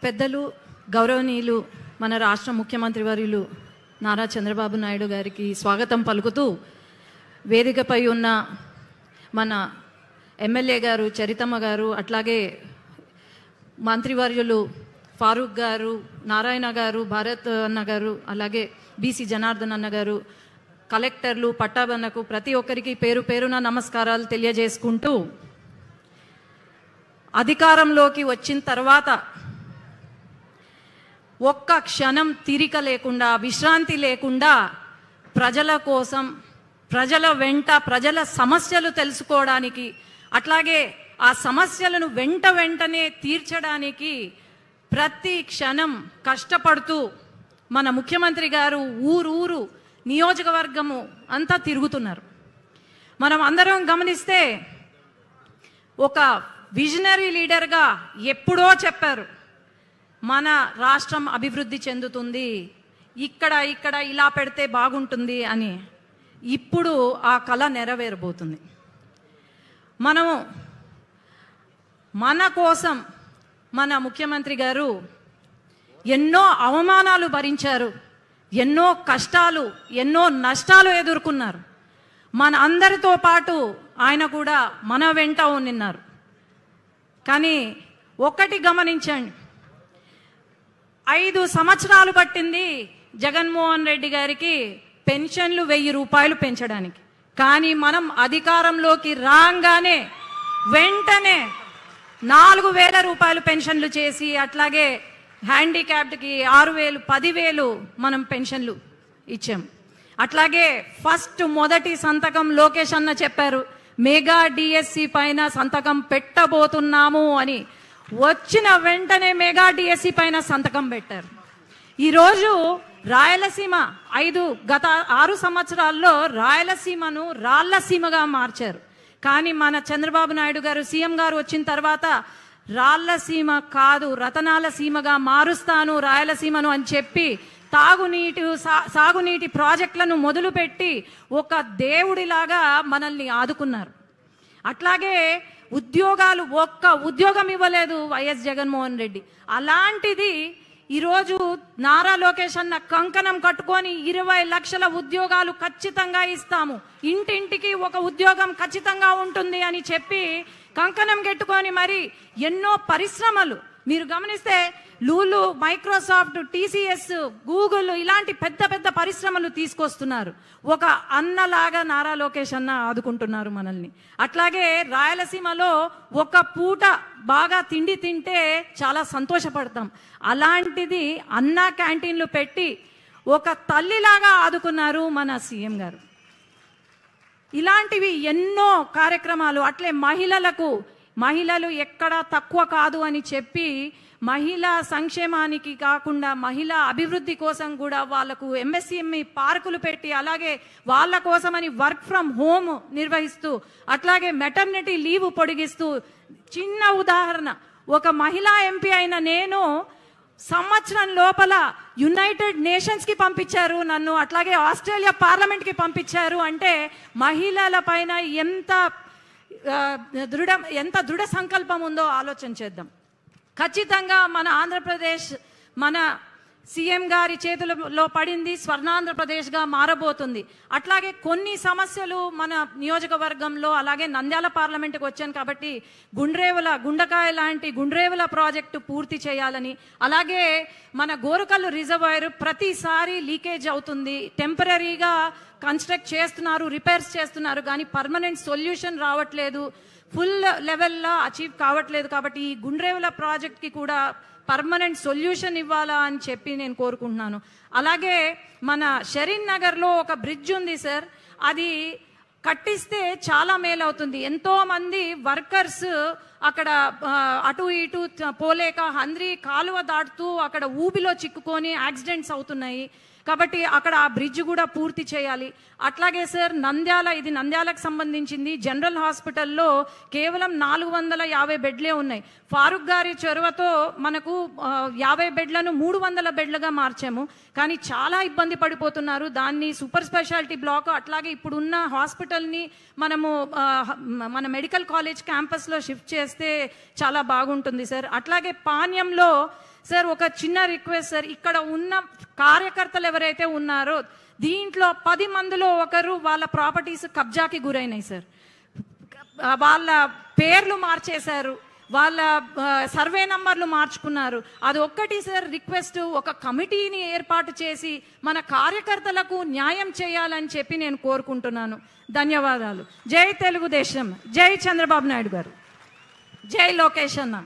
పెద్దలు గౌరవనీయులు మన రాష్ట్ర ముఖ్యమంత్రి వర్యులు నారా చంద్రబాబు నాయుడు గారికి స్వాగతం పలుకుతూ వేదికపై ఉన్న మన ఎమ్మెల్యే గారు చరితమ్మ గారు, అట్లాగే మంత్రివర్యులు ఫారూక్ గారు, నారాయణ గారు, భారత్ అన్న గారు, అలాగే బీసీ జనార్దన్ అన్న గారు, కలెక్టర్లు, పట్టాభన్నకు ప్రతి ఒక్కరికి పేరు పేరున నమస్కారాలు తెలియజేసుకుంటూ, అధికారంలోకి వచ్చిన తర్వాత ఒక్క క్షణం తీరిక లేకుండా, విశ్రాంతి లేకుండా ప్రజల కోసం, ప్రజల వెంట, ప్రజల సమస్యలు తెలుసుకోవడానికి, అట్లాగే ఆ సమస్యలను వెంటనే తీర్చడానికి ప్రతి క్షణం కష్టపడుతూ మన ముఖ్యమంత్రి గారు ఊరు నియోజకవర్గము అంతా తిరుగుతున్నారు. మనం అందరం గమనిస్తే ఒక విజనరీ లీడర్గా ఎప్పుడో చెప్పారు, మన రాష్ట్రం అభివృద్ధి చెందుతుంది, ఇక్కడ ఇలా పెడితే బాగుంటుంది అని. ఇప్పుడు ఆ కళ నెరవేరబోతుంది. మనము మన కోసం మన ముఖ్యమంత్రి గారు ఎన్నో అవమానాలు భరించారు, ఎన్నో కష్టాలు, ఎన్నో నష్టాలు ఎదుర్కొన్నారు. మన అందరితో పాటు ఆయన కూడా మన వెంట ఉన్నారు. కానీ ఒక్కటి గమనించండి, 5 సంవత్సరాలు పట్టింది జగన్మోహన్ రెడ్డి గారికి పెన్షన్లు 1000 రూపాయలు పెంచడానికి. కానీ మనం అధికారంలోకి రాగానే వెంటనే 4000 రూపాయలు పెన్షన్లు చేసి, అట్లాగే హ్యాండిక్యాప్డ్కి 6000, 10,000 మనం పెన్షన్లు ఇచ్చాం. అట్లాగే మొదటి సంతకం లోకేష్ అన్న చెప్పారు, మెగా డిఎస్సి పైన సంతకం పెట్టబోతున్నాము అని. వచ్చిన వెంటనే మెగా డిఎస్సి పైన సంతకం పెట్టారు. ఈరోజు రాయలసీమ గత 6 సంవత్సరాల్లో రాయలసీమను రాళ్లసీమగా మార్చారు. కానీ మన చంద్రబాబు నాయుడు గారు సీఎం గారు వచ్చిన తర్వాత రాళ్లసీమ కాదు, రతనాల సీమగా మారుస్తాను రాయలసీమను అని చెప్పి సాగునీటి ప్రాజెక్టులను మొదలుపెట్టి ఒక దేవుడిలాగా మనల్ని ఆదుకున్నారు. అట్లాగే ఒక్క ఉద్యోగం ఇవ్వలేదు వైఎస్ జగన్మోహన్ రెడ్డి. అలాంటిది ఈరోజు నారా లోకేష్ అన్న కంకణం కట్టుకొని 20 లక్షల ఉద్యోగాలు ఖచ్చితంగా ఇస్తాము, ఇంటింటికి ఒక ఉద్యోగం ఖచ్చితంగా ఉంటుంది అని చెప్పి కంకణం కట్టుకొని మరి ఎన్నో పరిశ్రమలు మీరు గమనిస్తే లూలు, మైక్రోసాఫ్ట్, టీసీఎస్, గూగుల్ ఇలాంటి పెద్ద పరిశ్రమలు తీసుకొస్తున్నారు. ఒక అన్నలాగా నారా లోకేష్ అన్న ఆదుకుంటున్నారు మనల్ని. అట్లాగే రాయలసీమలో ఒక పూట బాగా తిండి తింటే చాలా సంతోషపడతాం. అలాంటిది అన్న క్యాంటీన్లు పెట్టి ఒక తల్లిలాగా ఆదుకున్నారు మన సీఎం గారు. ఇలాంటివి ఎన్నో కార్యక్రమాలు. అట్లే మహిళలు ఎక్కడా తక్కువ కాదు అని చెప్పి మహిళా సంక్షేమానికి కాకుండా మహిళా అభివృద్ధి కోసం కూడా వాళ్లకు ఎంఎస్ఎంఈ పార్కులు పెట్టి, అలాగే వాళ్ళ కోసమని వర్క్ ఫ్రమ్ హోమ్ నిర్వహిస్తూ, అట్లాగే మెటర్నిటీ లీవ్ పొడిగిస్తూ. చిన్న ఉదాహరణ, ఒక మహిళా ఎంపీ అయిన నేను సంవత్సరం లోపల యునైటెడ్ నేషన్స్ కి పంపించారు నన్ను, అట్లాగే ఆస్ట్రేలియా పార్లమెంట్ కి పంపించారు. అంటే మహిళల పైన ఎంత దృఢ సంకల్పం ఉందో ఆలోచన చేద్దాం. ఖచ్చితంగా మన ఆంధ్రప్రదేశ్ మన సీఎం గారి చేతులలో పడింది, స్వర్ణాంధ్రప్రదేశ్గా మారబోతుంది. అట్లాగే కొన్ని సమస్యలు మన నియోజకవర్గంలో, అలాగే నంద్యాల పార్లమెంట్కి వచ్చాను కాబట్టి గుండకాయ లాంటి గుండ్రేవుల ప్రాజెక్టు పూర్తి చేయాలని, అలాగే మన గోరుకల్లు రిజర్వాయర్ ప్రతిసారి లీకేజ్ అవుతుంది, టెంపరీగా కన్స్ట్రక్ట్ చేస్తున్నారు, రిపేర్స్ చేస్తున్నారు, కానీ పర్మనెంట్ సొల్యూషన్ రావట్లేదు, ఫుల్ లెవెల్లో అచీవ్ కావట్లేదు. కాబట్టి ఈ గుండ్రేవుల ప్రాజెక్ట్కి కూడా పర్మనెంట్ సొల్యూషన్ ఇవ్వాలా అని చెప్పి నేను కోరుకుంటున్నాను. అలాగే మన షరీన్ నగర్లో ఒక బ్రిడ్జ్ ఉంది సార్, అది కట్టిస్తే చాలా మేలు అవుతుంది. ఎంతో మంది వర్కర్స్ అక్కడ అటు ఇటు పోలేక హంద్రి కాలువ దాటుతూ అక్కడ ఊబిలో చిక్కుకొని యాక్సిడెంట్స్ అవుతున్నాయి. కాబట్టి అక్కడ ఆ బ్రిడ్జ్ కూడా పూర్తి చేయాలి. అట్లాగే సార్ ఇది నంద్యాలకు సంబంధించింది. జనరల్ హాస్పిటల్లో కేవలం 450 బెడ్లే ఉన్నాయి. ఫారూక్ గారి చొరవతో మనకు 50 బెడ్లను 300 బెడ్లుగా మార్చాము. కానీ చాలా ఇబ్బంది పడిపోతున్నారు. దాన్ని సూపర్ స్పెషాలిటీ బ్లాక్, అట్లాగే ఇప్పుడున్న హాస్పిటల్ని మన మెడికల్ కాలేజ్ క్యాంపస్లో షిఫ్ట్ చేస్తే చాలా బాగుంటుంది సార్. అట్లాగే పాణ్యంలో సార్ ఒక చిన్న రిక్వెస్ట్ సార్, ఇక్కడ ఉన్న కార్యకర్తలు ఎవరైతే ఉన్నారో దీంట్లో 10 మందిలో ఒకరు వాళ్ళ ప్రాపర్టీస్ కబ్జాకి గురైనాయి సార్. వాళ్ళ పేర్లు మార్చేశారు, వాళ్ళ సర్వే నంబర్లు మార్చుకున్నారు. అది ఒక్కటి సార్ రిక్వెస్ట్, ఒక కమిటీని ఏర్పాటు చేసి మన కార్యకర్తలకు న్యాయం చేయాలని చెప్పి నేను కోరుకుంటున్నాను. ధన్యవాదాలు. జై తెలుగుదేశం, జై చంద్రబాబు నాయుడు గారు, జై లోకేష్ అన్న.